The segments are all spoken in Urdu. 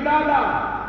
دادا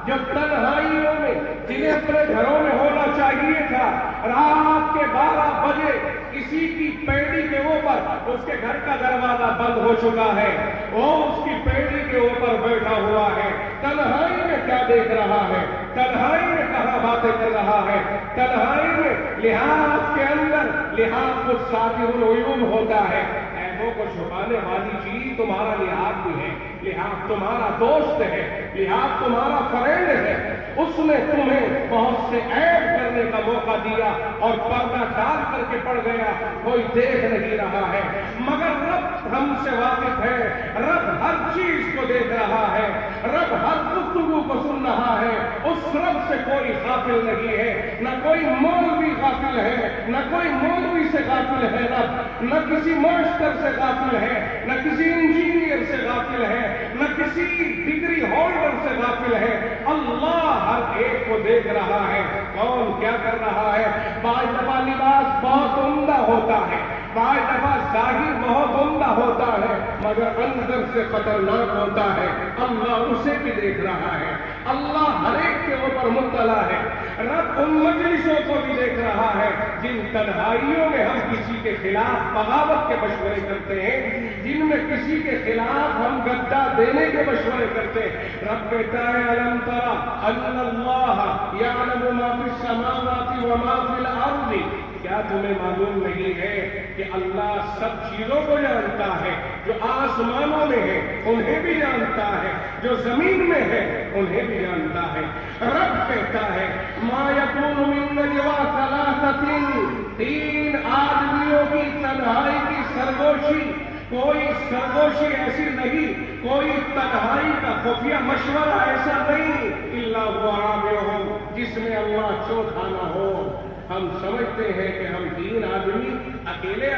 جو تنہائیوں میں جنہیں اپنے گھروں میں ہونا چاہیے تھا، رات کے 12 بجے کسی کی پیڑی کے اوپر اس کے گھر کا دروازہ بند ہو چکا ہے، وہ اس کی پیڑی کے اوپر بیٹھا ہوا ہے، تنہائی میں کیا دیکھ رہا ہے، تنہائی میں کہاں باتیں کر رہا ہے، تنہائی میں لحاظ کے اندر لحاظ کچھ ساتر العیون ہوتا ہے۔ عیبوں کو چھپانے والی چیز تمہارا لحاظ بھی ہے، لحاظ تمہارا دوست ہے، لحاظ تمہارا فرینڈ ہے۔ اس نے تمہیں بہت سے عیب کرنے کا موقع دیا اور پردہ ڈال کر کے پڑ گیا، کوئی دیکھ نہیں رہا ہے، مگر رب ہم سے واقف ہے، رب ہر چیز کو دیکھ رہا ہے، رب ہر گفتگو کو سن رہا ہے۔ اس رب سے کوئی غافل نہیں ہے، نہ کوئی مولوی غافل ہے، نہ کوئی مولوی سے غافل ہے رب، نہ کسی ماسٹر سے غافل ہے، نہ کسی انجینئر سے غافل ہے، نہ کسی ڈگری ہولڈر سے غافل ہے۔ اللہ ہر ایک کو دیکھ رہا ہے، کون کیا کر رہا ہے۔ بعض دفعہ لباس بہت عمدہ ہوتا ہے، بعض دفعہ ظاہر بہت عمدہ ہوتا ہے، مگر اندر سے خطرناک ہوتا ہے۔ اللہ اسے بھی دیکھ رہا ہے، اللہ ہر ایک کے اوپر مطلع ہے۔ رب ان مجلسوں کو بھی دیکھ رہا ہے جن تنہائیوں میں ہم کسی کے خلاف بغاوت کے مشورے کرتے ہیں، جن میں کسی کے خلاف ہم گدہ دینے کے مشورے کرتے ہیں۔ رب کہتا ہے الم تر ان اللہ یعلم ما فی السماوات وما فی الارض، کیا تمہیں معلوم نہیں ہے کہ اللہ سب چیزوں کو جانتا ہے، جو آسمانوں میں ہے انہیں بھی جانتا ہے، جو زمین میں ہے انہیں بھی جانتا ہے۔ رب کہتا ہے ما یکون من نجوا ثلاثۃ، 3 آدمیوں کی تنہائی کی سرگوشی، کوئی سرگوشی ایسی نہیں، کوئی تنہائی کا خفیہ مشورہ ایسا نہیں، الا هو رابعہم، جس میں اللہ چوتھا نہ ہو۔ ہم سمجھتے ہیں کہ ہم 3 آدمی اکیلے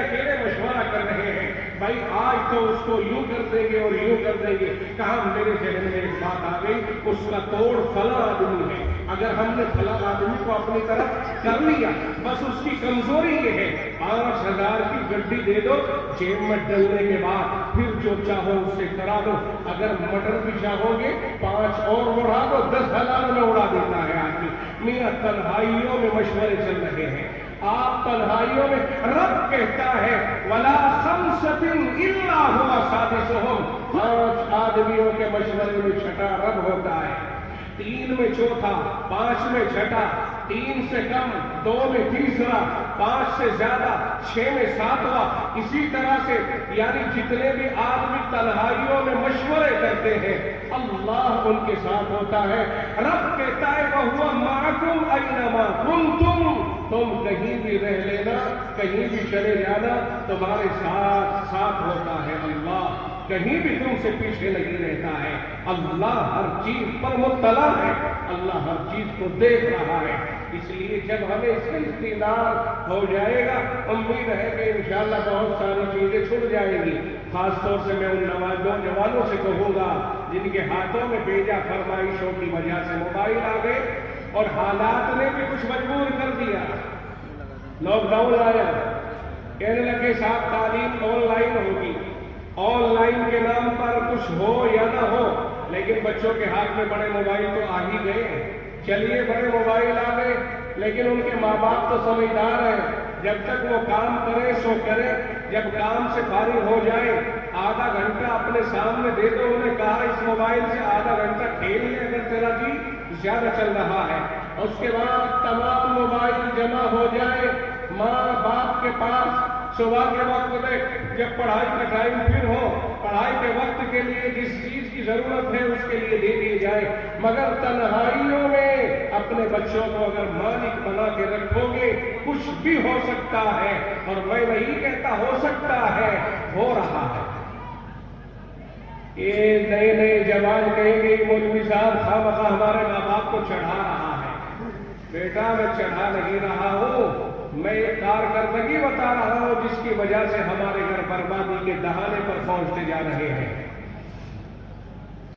مشورہ کر رہے ہیں، بھائی آج تو اس کو یوں کر دیں گے اور یوں کر دیں گے۔ کہاں میرے ذہن میں ایک بات آ گئی، اس کا توڑ فلاں آدمی ہے، اگر ہم نے فلاں آدمی کو اپنی طرف کر لیا، بس اس کی کمزوری یہ ہے 5,000 کی گڈی دے دو، جیب میں ڈلنے کے بعد پھر جو چاہو اس سے کرا دو، اگر مٹر بھی چاہو گے 5 اور اڑا دو، 10,000 میں اڑا دیتا ہے آدمی۔ میاں تنہائیوں میں مشورے چل رہے ہیں، آپ تنہائیوں میں۔ رب کہتا ہے وَلَا خَمْسَةٍ إِلَّا هُوَ سَادِسُهُمْ، 5 آدمیوں کے مشورے میں چھٹا رب ہوتا ہے، 3 میں چوتھا، 5 میں چھٹا، 3 سے کم، 2 میں تیسرا، 5 سے زیادہ، 6 میں 7واں۔ اسی طرح سے یعنی جتنے بھی آدمی تنہائیوں میں مشورے کرتے ہیں اللہ ان کے ساتھ ہوتا ہے۔ رب کہتا ہے وَهُوَ مَعَكُمْ أَيْنَمَا كُنْتُمْ، تم کہیں بھی رہ لینا، کہیں بھی چلے جانا، تمہارے ساتھ ہوتا ہے اللہ، کہیں بھی تم سے پیچھے نہیں رہتا ہے۔ اللہ ہر چیز پر مطلع ہے، اللہ ہر چیز کو دیکھ رہا ہے۔ اس لیے جب ہمیں اس کا استعداد ہو جائے گا، امید ہے کہ انشاءاللہ بہت ساری چیزیں چھوٹ جائیں گی۔ خاص طور سے میں ان نوجوانوں سے کہوں گا جن کے ہاتھوں میں بیجا فرمائشوں کی وجہ سے موبائل آ گئے اور حالات نے بھی کچھ مجبور کر دیا، لاک ڈاؤن آیا، کہنے لگے صاحب تعلیم آن لائن ہوگی، آن لائن کے نام پر کچھ ہو یا نہ ہو، لیکن بچوں کے ہاتھ میں بڑے موبائل تو آ ہی گئے۔ چلیے بڑے موبائل آ گئے، لیکن ان کے ماں باپ تو سمجھدار ہیں، جب تک وہ کام کرے سو کرے، جب کام سے فارغ ہو جائے آدھا گھنٹہ اپنے سامنے دے دو، انہیں کہا اس موبائل سے آدھا گھنٹہ کھیل لیں اگر تیرا جی زیادہ چل رہا ہے۔ اس کے بعد تمام موبائل جمع ہو جائے ماں باپ کے پاس، صبح کے وقت میں جب پڑھائی کا ٹائم پھر ہو، پڑھائی کے وقت کے لیے جس چیز کی ضرورت ہے اس کے لیے دے دی جائے، مگر تنہائیوں میں اپنے بچوں کو اگر مالک بنا کے رکھو گے کچھ بھی ہو سکتا ہے، اور میں نہیں کہتا ہو سکتا ہے، ہو رہا ہے۔ یہ نئے جوان کہیں گے مولوی صاحب خواہ ہمارے ماں باپ کو چڑھا رہا ہے۔ بیٹا میں چڑھا نہیں رہا ہوں، میں ایک کارکردگی بتا رہا ہوں جس کی وجہ سے ہمارے گھر بربادی کے دہانے پر پہنچتے جا رہے ہیں۔